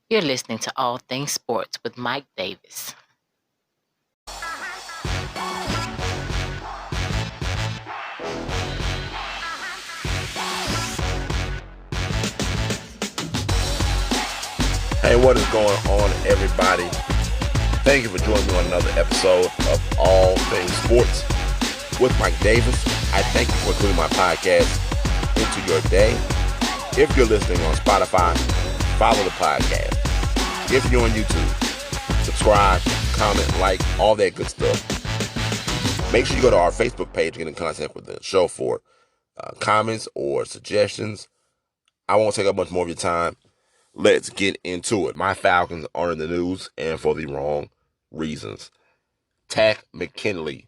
You're listening to All Things Sports with Mike Davis. Hey, what is going on, everybody? Thank you for joining me on another episode of All Things Sports with Mike Davis. I thank you for including my podcast into your day. If you're listening on Spotify, follow the podcast. If you're on YouTube, subscribe, comment, like, all that good stuff. Make sure you go to our Facebook page and get in contact with the show for comments or suggestions. I won't take up much more of your time. Let's get into it. My Falcons are in the news, and for the wrong reasons. Takk McKinley,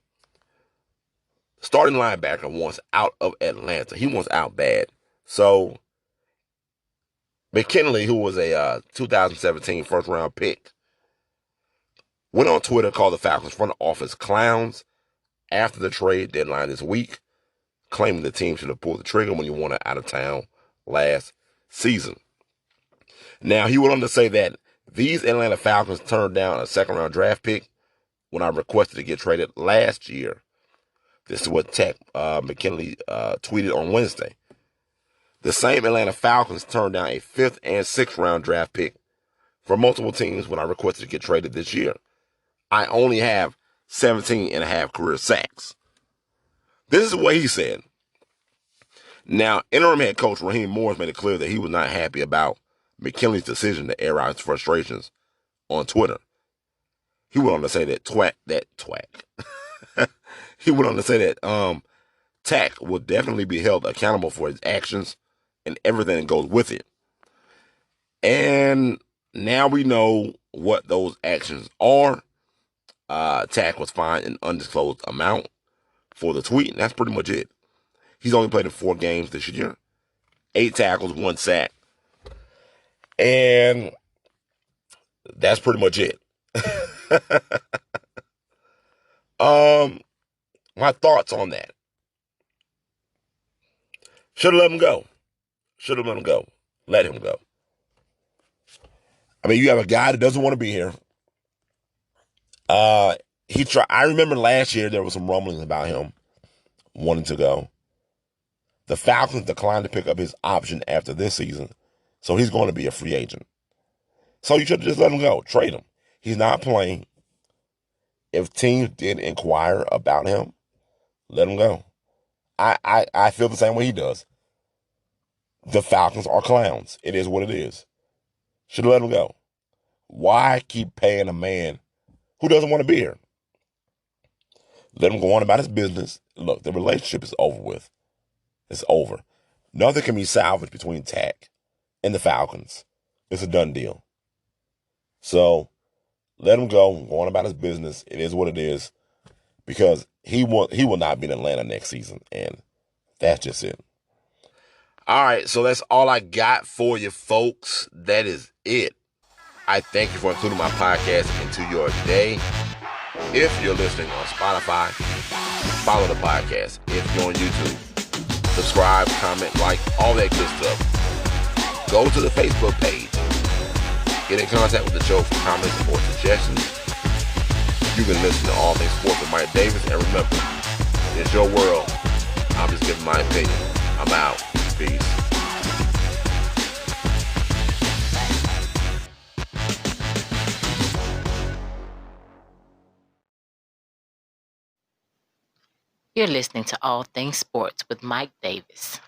starting linebacker, wants out of Atlanta. He wants out bad. So, McKinley, who was a 2017 first-round pick, went on Twitter, called the Falcons front office clowns after the trade deadline this week, claiming the team should have pulled the trigger when he wanted out of town last season. Now, he went on to say that these Atlanta Falcons turned down a second-round draft pick when I requested to get traded last year. This is what Takk McKinley tweeted on Wednesday. The same Atlanta Falcons turned down a 5th and 6th round draft pick for multiple teams when I requested to get traded this year. I only have 17 and a half career sacks. This is what he said. Now, interim head coach Raheem Morris made it clear that he was not happy about McKinley's decision to air out his frustrations on Twitter. He went on to say that he went on to say that Takk will definitely be held accountable for his actions and everything that goes with it. And now we know what those actions are. Takk was fined an undisclosed amount for the tweet, and that's pretty much it. He's only played in 4 games this year, 8 tackles, 1 sack, and that's pretty much it. My thoughts on that. Should have let him go. Should have let him go. Let him go. I mean, you have a guy that doesn't want to be here. I remember last year there was some rumblings about him wanting to go. The Falcons declined to pick up his option after this season, so he's going to be a free agent. So you should just let him go. Trade him. He's not playing. If teams did inquire about him, let him go. I feel the same way he does. The Falcons are clowns. It is what it is. Should have let him go. Why keep paying a man who doesn't want to be here? Let him go on about his business. Look, the relationship is over with. It's over. Nothing can be salvaged between Takk and the Falcons. It's a done deal. So let him go on about his business. It is what it is, because he will not be in Atlanta next season, and that's just it. All right, so that's all I got for you, folks. That is it. I thank you for including my podcast into your day. If you're listening on Spotify, follow the podcast. If you're on YouTube, subscribe, comment, like, all that good stuff. Go to the Facebook page. Get in contact with the show for comments or suggestions. You can listen to All Things Sports with Mike Davis. And remember, it's your world. I'm just giving my opinion. I'm out. Peace. You're listening to All Things Sports with Mike Davis.